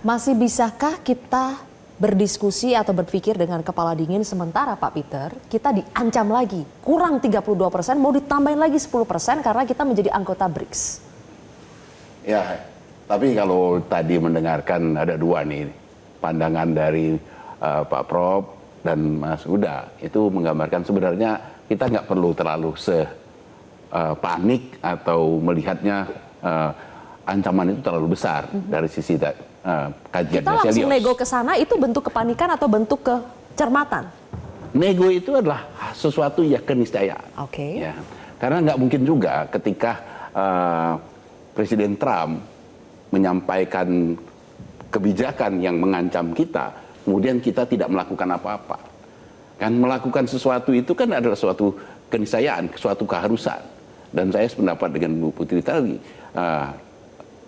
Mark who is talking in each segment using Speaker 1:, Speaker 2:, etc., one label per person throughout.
Speaker 1: Masih bisakah kita berdiskusi atau berpikir dengan kepala dingin sementara Pak Peter, kita diancam lagi, kurang 32%, mau ditambahin lagi 10% karena kita menjadi anggota BRICS?
Speaker 2: Ya, tapi kalau tadi mendengarkan ada dua nih, pandangan dari Pak Prof dan Mas Huda, itu menggambarkan sebenarnya kita nggak perlu terlalu panik atau melihatnya ancaman itu terlalu besar dari sisi kajian
Speaker 1: Kita langsung nego ke sana, itu bentuk kepanikan atau bentuk kecermatan?
Speaker 2: Nego itu adalah sesuatu yang keniscayaan.
Speaker 1: Oke.
Speaker 2: Ya. Karena nggak mungkin juga ketika Presiden Trump menyampaikan kebijakan yang mengancam kita, kemudian kita tidak melakukan apa-apa. Kan melakukan sesuatu itu kan adalah suatu keniscayaan, suatu keharusan. Dan saya sependapat dengan Bu Putri tadi,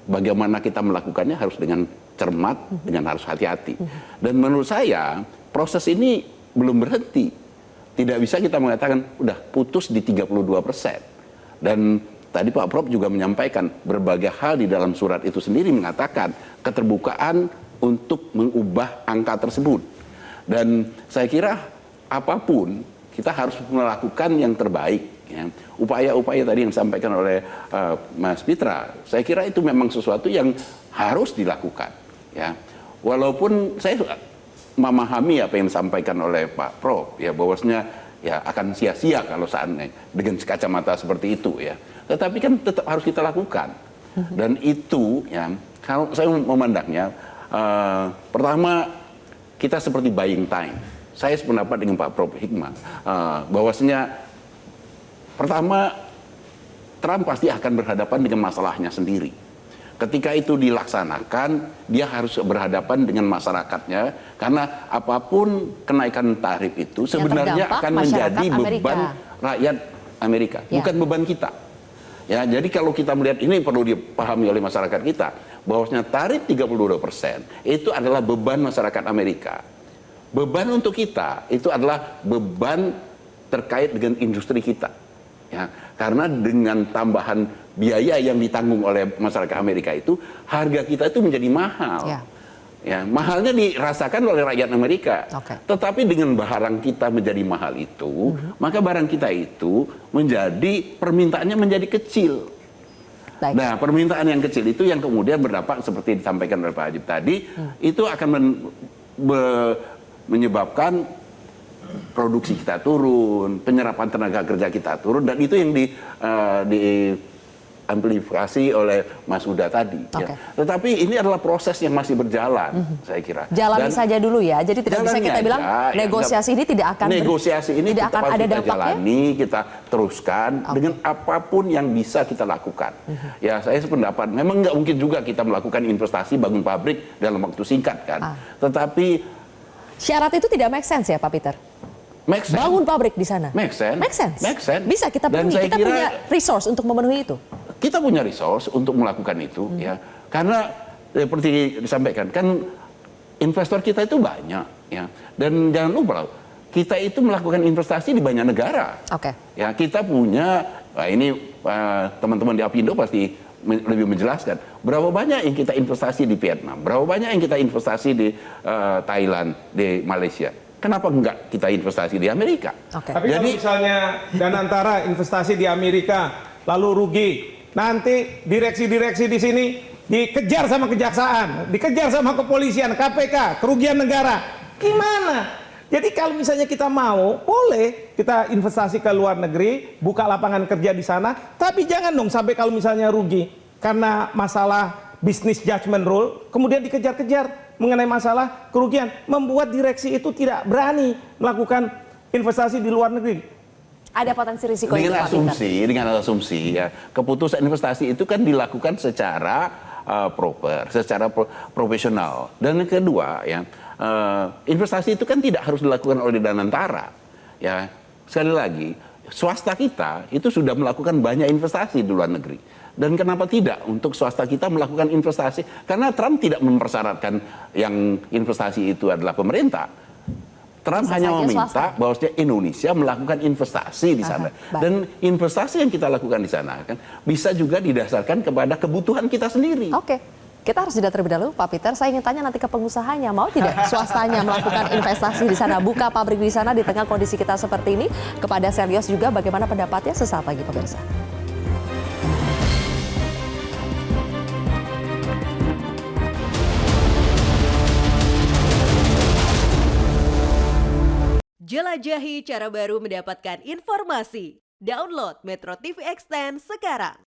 Speaker 2: bagaimana kita melakukannya harus dengan cermat, dengan harus hati-hati. Dan menurut saya proses ini belum berhenti. Tidak bisa kita mengatakan udah putus di 32%. Dan tadi Pak Prof juga menyampaikan berbagai hal di dalam surat itu sendiri mengatakan keterbukaan untuk mengubah angka tersebut. Dan saya kira apapun kita harus melakukan yang terbaik. Ya. Upaya-upaya tadi yang disampaikan oleh Mas Pitra, saya kira itu memang sesuatu yang harus dilakukan. Ya. Walaupun saya memahami apa yang disampaikan oleh Pak Prof, ya bahwasanya ya akan sia-sia kalau seandainya dengan kacamata seperti itu ya. Tetapi kan tetap harus kita lakukan. Dan itu ya kalau saya memandangnya pertama kita seperti buying time. Saya sependapat dengan Pak Prof Hikmah bahwasanya pertama Trump pasti akan berhadapan dengan masalahnya sendiri. Ketika itu dilaksanakan, dia harus berhadapan dengan masyarakatnya karena apapun kenaikan tarif itu sebenarnya akan menjadi beban rakyat Amerika, bukan beban kita. Ya, jadi kalau kita melihat ini perlu dipahami oleh masyarakat kita bahwasanya tarif 32% itu adalah beban masyarakat Amerika. Beban untuk kita itu adalah beban terkait dengan industri kita. Ya, karena dengan tambahan biaya yang ditanggung oleh masyarakat Amerika itu, harga kita itu menjadi mahal. Ya, mahalnya dirasakan oleh rakyat Amerika. Tetapi dengan barang kita menjadi mahal itu, maka barang kita itu permintaannya menjadi kecil. Nah, permintaan yang kecil itu yang kemudian berdampak seperti disampaikan oleh Pak Hajib tadi, itu akan menyebabkan produksi kita turun, penyerapan tenaga kerja kita turun, dan itu yang diamplifikasi oleh Mas Huda tadi. Ya. Tetapi ini adalah proses yang masih berjalan, saya kira.
Speaker 1: Jalani saja dulu ya, jadi tidak bisa kita bilang negosiasi ini tidak akan
Speaker 2: tidak
Speaker 1: akan ada
Speaker 2: kita
Speaker 1: dampaknya.
Speaker 2: Jalani, kita teruskan dengan apapun yang bisa kita lakukan. Ya, saya sependapat, memang nggak mungkin juga kita melakukan investasi bangun pabrik dalam waktu singkat kan. Tetapi
Speaker 1: syarat itu tidak make sense ya Pak Peter?
Speaker 2: Make sense.
Speaker 1: Bangun pabrik di sana.
Speaker 2: Make sense.
Speaker 1: Make sense.
Speaker 2: Make sense.
Speaker 1: Bisa kita penuhi. Kita punya resource untuk memenuhi itu.
Speaker 2: Kita punya resource untuk melakukan itu ya. Karena seperti disampaikan kan investor kita itu banyak ya. Dan jangan lupa kita itu melakukan investasi di banyak negara. Ya, kita punya ini teman-teman di Apindo pasti lebih menjelaskan berapa banyak yang kita investasi di Vietnam, berapa banyak yang kita investasi di Thailand, di Malaysia. Kenapa enggak kita investasi di Amerika?
Speaker 3: Tapi jadi, kalau misalnya Danantara investasi di Amerika lalu rugi, nanti direksi-direksi di sini dikejar sama kejaksaan, dikejar sama kepolisian, KPK, kerugian negara. Gimana? Jadi kalau misalnya kita mau, boleh kita investasi ke luar negeri, buka lapangan kerja di sana, tapi jangan dong sampai kalau misalnya rugi karena masalah business judgment rule, kemudian dikejar-kejar mengenai masalah kerugian, membuat direksi itu tidak berani melakukan investasi di luar negeri.
Speaker 1: Ada potensi risiko itu, Pak Peter?
Speaker 2: Dengan asumsi ya, keputusan investasi itu kan dilakukan secara secara profesional. Dan yang kedua ya, investasi itu kan tidak harus dilakukan oleh Danantara. Ya, sekali lagi, swasta kita itu sudah melakukan banyak investasi di luar negeri. Dan kenapa tidak untuk swasta kita melakukan investasi? Karena Trump tidak mempersyaratkan yang investasi itu adalah pemerintah. Trump hanya meminta bahwa Indonesia melakukan investasi di sana. Dan investasi yang kita lakukan di sana kan bisa juga didasarkan kepada kebutuhan kita sendiri.
Speaker 1: Kita harus jeda terlebih dahulu, Pak Peter. Saya ingin tanya nanti ke pengusahanya, mau tidak swastanya melakukan investasi di sana, buka pabrik di sana di tengah kondisi kita seperti ini? Kepada Selyos juga bagaimana pendapatnya sesaat lagi pemirsa.
Speaker 4: Jelajahi cara baru mendapatkan informasi. Download Metro TV Extend sekarang.